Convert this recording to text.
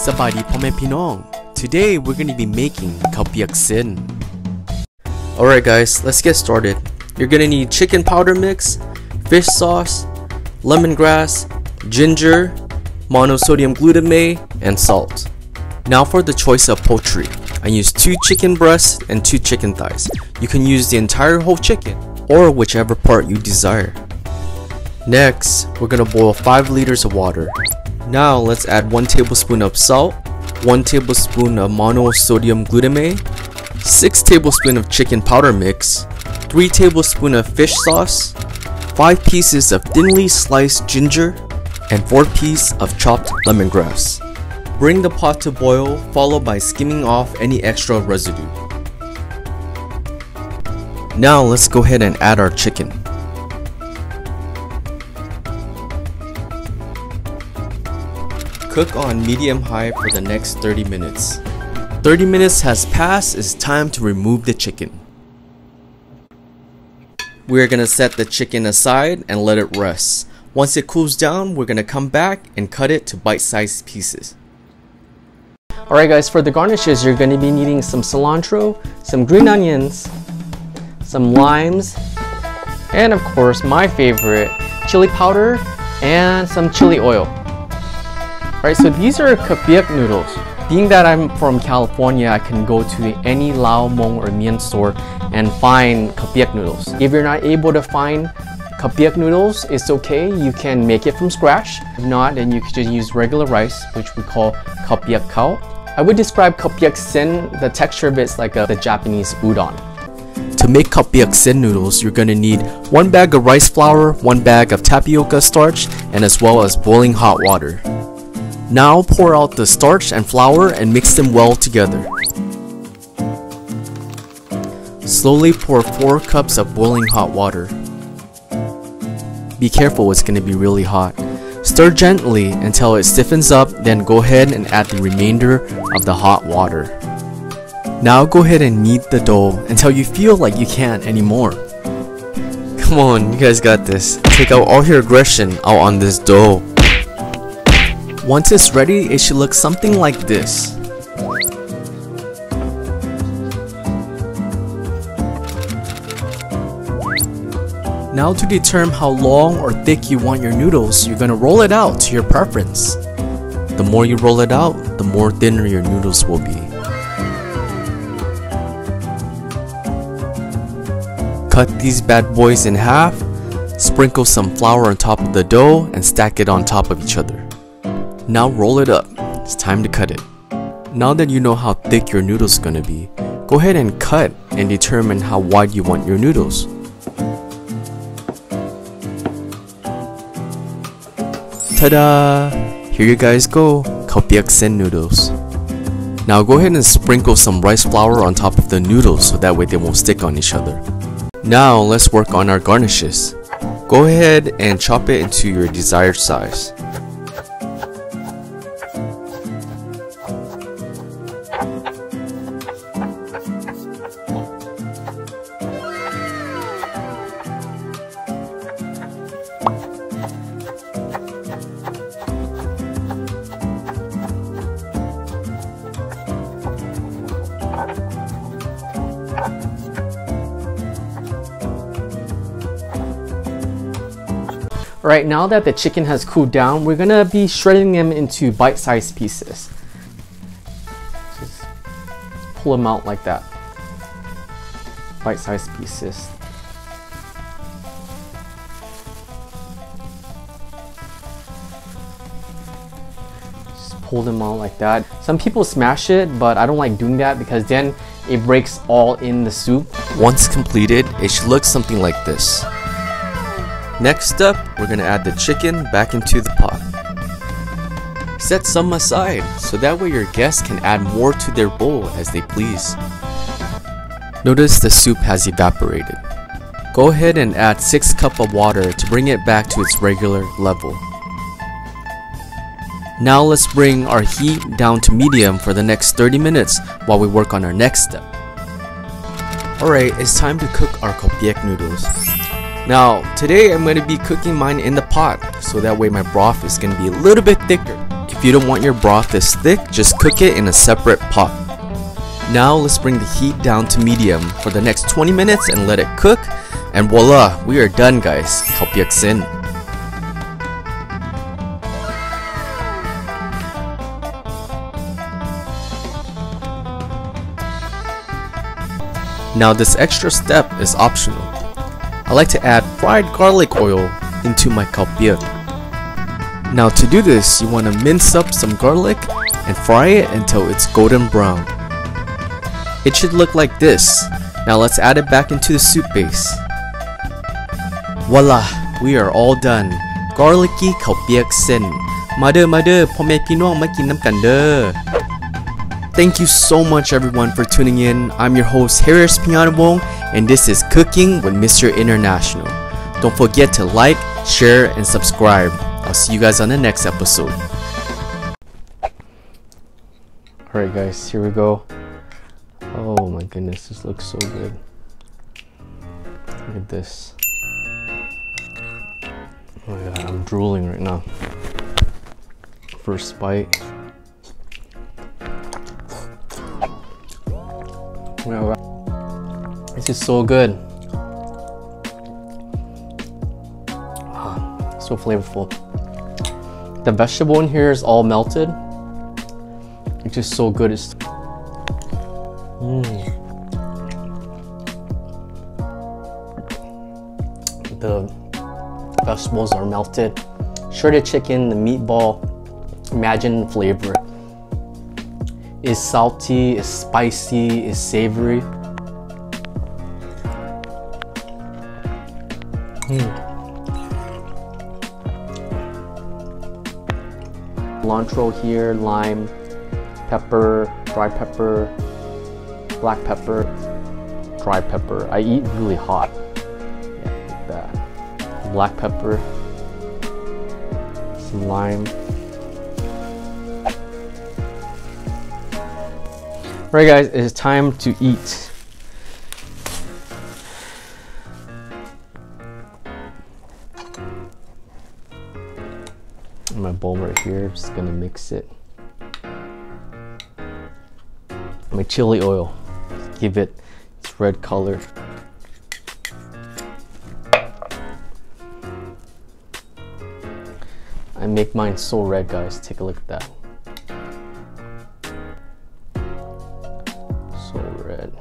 Sabadi Pome Pinong. Today we're going to be making Khao Piak Sen. Alright guys, let's get started. You're going to need chicken powder mix, fish sauce, lemongrass, ginger, monosodium glutamate, and salt. Now for the choice of poultry. I used 2 chicken breasts and 2 chicken thighs. You can use the entire whole chicken or whichever part you desire. Next, we're going to boil 5 liters of water. Now let's add 1 tablespoon of salt, 1 tablespoon of monosodium glutamate, 6 tablespoons of chicken powder mix, 3 tablespoons of fish sauce, 5 pieces of thinly sliced ginger, and 4 pieces of chopped lemongrass. Bring the pot to boil, followed by skimming off any extra residue. Now let's go ahead and add our chicken. Cook on medium-high for the next 30 minutes. 30 minutes has passed, it's time to remove the chicken. We're gonna set the chicken aside and let it rest. Once it cools down, we're gonna come back and cut it to bite-sized pieces. Alright guys, for the garnishes, you're gonna be needing some cilantro, some green onions, some limes, and of course my favorite, chili powder and some chili oil. Alright, so these are Khao Piak noodles. Being that I'm from California, I can go to any Lao, Hmong, or Mien store and find Khao Piak noodles. If you're not able to find Khao Piak noodles, it's okay, you can make it from scratch. If not, then you can just use regular rice, which we call Khao Piak Khao. I would describe Khao Piak Sen, the texture of it's like the Japanese udon. To make Khao Piak Sen noodles, you're going to need 1 bag of rice flour, 1 bag of tapioca starch, and as well as boiling hot water. Now pour out the starch and flour and mix them well together. Slowly pour 4 cups of boiling hot water. Be careful, it's going to be really hot. Stir gently until it stiffens up, then go ahead and add the remainder of the hot water. Now go ahead and knead the dough until you feel like you can't anymore. Come on, you guys got this. Take out all your aggression out on this dough. Once it's ready, it should look something like this. Now to determine how long or thick you want your noodles, you're going to roll it out to your preference. The more you roll it out, the more thinner your noodles will be. Cut these bad boys in half, sprinkle some flour on top of the dough, and stack it on top of each other. Now roll it up, it's time to cut it. Now that you know how thick your noodles is going to be, go ahead and cut and determine how wide you want your noodles. Ta-da! Here you guys go, Khao Piak Sen noodles. Now go ahead and sprinkle some rice flour on top of the noodles so that way they won't stick on each other. Now let's work on our garnishes. Go ahead and chop it into your desired size. Alright, now that the chicken has cooled down, we're gonna be shredding them into bite-sized pieces. Just pull them out like that. Bite-sized pieces. Just pull them out like that. Some people smash it, but I don't like doing that because then it breaks all in the soup. Once completed, it should look something like this. Next up, we're going to add the chicken back into the pot. Set some aside so that way your guests can add more to their bowl as they please. Notice the soup has evaporated. Go ahead and add 6 cups of water to bring it back to its regular level. Now let's bring our heat down to medium for the next 30 minutes while we work on our next step. Alright, it's time to cook our Khao Piak noodles. Now, today I'm going to be cooking mine in the pot, so that way my broth is going to be a little bit thicker. If If you don't want your broth this thick, just cook it in a separate pot. Now let's bring the heat down to medium for the next 20 minutes and let it cook. And voila, we are done guys. Khao Piak Sen. Now this extra step is optional. I like to add fried garlic oil into my khao piak. Now to do this, you want to mince up some garlic and fry it until it's golden brown. It should look like this. Now let's add it back into the soup base. Voila! We are all done. Garlicky khao piak sen. Ma ด้อ พ่อแม่พี่น้อง มากินน้ำกันเด้อ Thank you so much everyone for tuning in. I'm your host Harris Pianawong and this is Cooking with Mr. International. Don't forget to like, share, and subscribe. I'll see you guys on the next episode. Alright guys, here we go. Oh my goodness, this looks so good. Look at this. Oh my god, I'm drooling right now. First bite. Oh my god. This is so good. So flavorful. The vegetable in here is all melted. It's just so good. It's The vegetables are melted. Shredded chicken, the meatball. Imagine the flavor. It's salty, it's spicy, it's savory. Cilantro here, lime, pepper, dry pepper, black pepper, dry pepper. I eat really hot. Yeah, like that. Black pepper, some lime. Alright guys, it's time to eat. My bowl right here, I'm just gonna mix it. My chili oil, give it its red color. I make mine so red guys, take a look at that. So red.